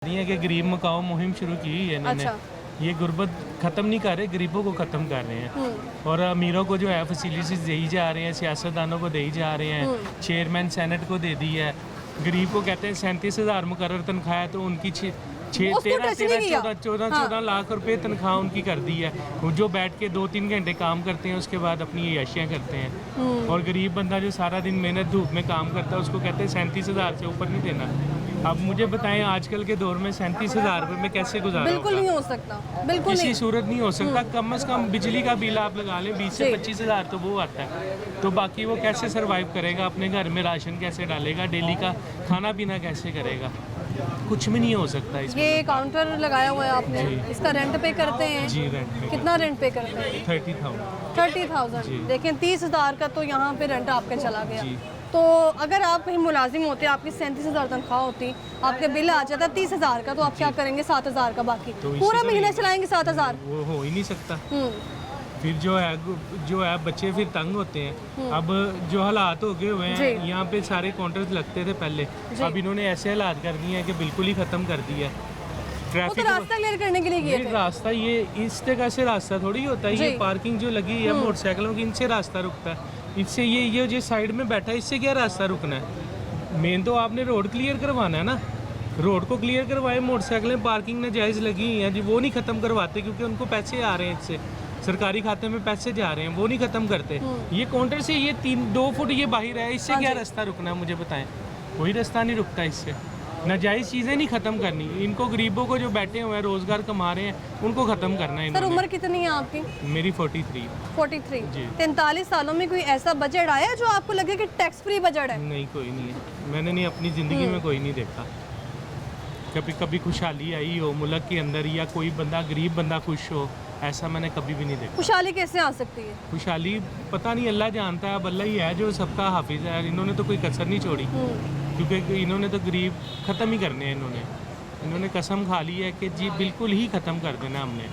है कि गरीब मकाओ मुहिम शुरू की है इन्होंने। अच्छा। ये गुर्बत ख़त्म नहीं कर रहे, गरीबों को ख़त्म कर रहे हैं। और अमीरों को जो है फैसिलिटीज़ दे ही जा रहे हैं, सियासतदानों को दे ही जा रहे हैं, चेयरमैन सेनेट को दे दी है। गरीब को कहते हैं 37,000 मुकर्रर तनख्वाह है, तो उनकी 14 लाख रुपए तनख्वाह उनकी कर दी है। वो जो बैठ के 2-3 घंटे काम करते हैं, उसके बाद अपनी अय्याशियाँ करते हैं। और गरीब बंदा जो सारा दिन मेहनत धूप में काम करता है, उसको कहते हैं 37,000 से ऊपर नहीं देना। अब मुझे बताएं आजकल के दौर में 37,000 रुपये में कैसे गुजारा बिल्कुल होगा? नहीं हो सकता, बिल्कुल किसी नहीं। सूरत नहीं हो सकता। कम से कम बिजली का बिल आप लगा लें 20 से 25,000 तो वो आता है। तो बाकी वो कैसे सरवाइव करेगा? अपने घर में राशन कैसे डालेगा? डेली का खाना पीना कैसे करेगा? कुछ भी नहीं हो सकता इसमें। ये काउंटर लगाया हुआ है आपने, इसका रेंट पे करते हैं? जी रेंट पे। कितना रेंट पे करते हैं? 30,000। 30,000। देखें 30,000 का तो यहाँ पे रेंट आपका चला गया। जी। तो अगर आप कहीं मुलाजिम होते, आपकी 37,000 तनख्वाह होती, आपके बिल आ जाता 30,000 का, तो आप क्या करेंगे? 7,000 का बाकी तो पूरा महीना चलाएंगे 7,000? वो हो ही नहीं सकता। फिर जो है बच्चे फिर तंग होते हैं। अब जो हालात हो गए हुए हैं, यहाँ पे सारे काउंटर्स लगते थे पहले, अब इन्होंने ऐसे हालात कर दिए हैं कि बिल्कुल ही ख़त्म कर दिया है। वो तो रास्ता क्लियर करने के लिए किए थे। रास्ता ये इस जगह से रास्ता थोड़ी होता है। ये पार्किंग जो लगी है मोटरसाइकिलों की, इनसे रास्ता रुकता है। इससे ये जो साइड में बैठा है, इससे क्या रास्ता रुकना है? मेन तो आपने रोड क्लियर करवाना है ना। रोड को क्लियर करवाए, मोटरसाइकिलें पार्किंग में जायज़ लगी हैं जी, वो नहीं ख़त्म करवाते क्योंकि उनको पैसे आ रहे हैं, इससे सरकारी खाते में पैसे जा रहे हैं, वो नहीं ख़त्म करते। ये काउंटर से ये 2 फुट ये बाहर है, इससे क्या रास्ता रुकना है? मुझे बताएं। कोई रास्ता नहीं रुकता इससे। नाजायज़ चीज़ें नहीं ख़त्म करनी इनको। गरीबों को जो बैठे हुए हैं रोज़गार कमा रहे हैं, उनको ख़त्म करना है। सर उम्र कितनी है आपकी? मेरी 43। 43। जी। 43 सालों में कोई ऐसा बजट आया जो आपको लगे कि टैक्स फ्री बजट है? नहीं, कोई नहीं है। मैंने नहीं अपनी ज़िंदगी में कोई नहीं देखा। कभी खुशहाली आई हो मुल्क के अंदर, या कोई बंदा गरीब बंदा खुश हो, ऐसा मैंने कभी भी नहीं देखा। खुशहाली कैसे आ सकती है? खुशहाली पता नहीं, अल्लाह जानता है। अब अल्लाह ही है जो सबका हाफिज़ है। इन्होंने तो कोई कसर नहीं छोड़ी, क्योंकि इन्होंने तो गरीब ख़त्म ही करने हैं। इन्होंने कसम खा ली है कि जी बिल्कुल ही ख़त्म कर देना हमने।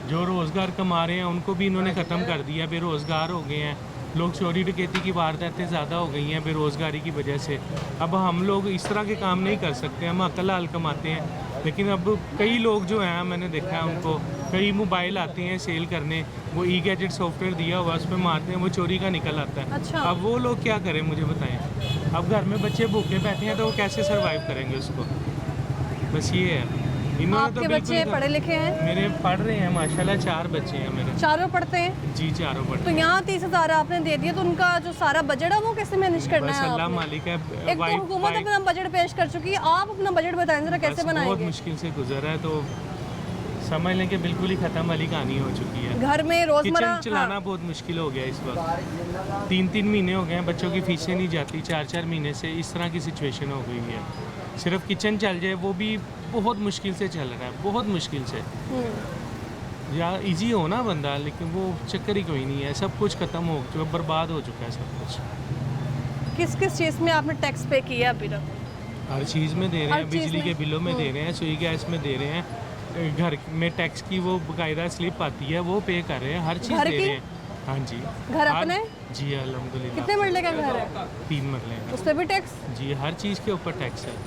जो रोज़गार कमा रहे हैं उनको भी इन्होंने ख़त्म कर दिया। बेरोज़गार हो गए हैं लोग, चोरी डकैती की वारदातें ज़्यादा हो गई हैं बेरोज़गारी की वजह से। अब हम लोग इस तरह के काम नहीं कर सकते, हम अकल हाल कमाते हैं। लेकिन अब कई लोग जो हैं, मैंने देखा है उनको, कई मोबाइल आते हैं सेल करने, वो ई गैजेट सॉफ्टवेयर दिया हुआ उस पर मारते हैं, वो चोरी का निकल आता है। अच्छा। अब वो लोग क्या करें मुझे बताएं। अब घर में बच्चे भूखे बैठे हैं तो वो कैसे सर्वाइव करेंगे उसको? बस ये है। आपके बच्चे पढ़े लिखे हैं? मेरे पढ़ रहे हैं माशाल्लाह, 4 बच्चे हैं मेरे। चारों पढ़ते हैं? जी चारों पढ़ते तो यहाँ 30,000 आपने दे दिया, तो उनका जो सारा बजट है वो कैसे मैनेज करना बस है? अल्लाह आपने? मालिक है। एक तो हुकूमत अपना बजट पेश कर चुकी है, आप अपना बजट बताएं जरा कैसे बहुत बनाएंगे? मुश्किल से गुजर है, तो समझ लें कि बिल्कुल ही ख़त्म वाली कहानी हो चुकी है। घर में रोजमर्रा किचन चलाना बहुत मुश्किल हो गया इस वक्त। 3-3 महीने हो गए हैं बच्चों की फीसें नहीं जाती, 4-4 महीने से इस तरह की सिचुएशन हो गई है। सिर्फ किचन चल जाए वो भी बहुत मुश्किल से चल रहा है, बहुत मुश्किल से। या इजी हो ना बंदा, लेकिन वो चक्कर ही कोई नहीं है। सब कुछ ख़त्म हो चुका, बर्बाद हो चुका है सब कुछ। किस किस चीज़ में आपने टैक्स पे किया अभी तक? हर चीज़ में दे रहे हैं, बिजली के बिलों में दे रहे हैं, सुई गैस में दे रहे हैं, घर में टैक्स की वो बाकायदा स्लिप आती है वो पे कर रहे हैं, हर चीज़ दे रहे हैं। हाँ जी। घर अपने? जी अल्हम्दुलिल्लाह। कितने मरले का घर है? 3 मरले का। उस पर भी टैक्स? जी हर चीज़ के ऊपर टैक्स है।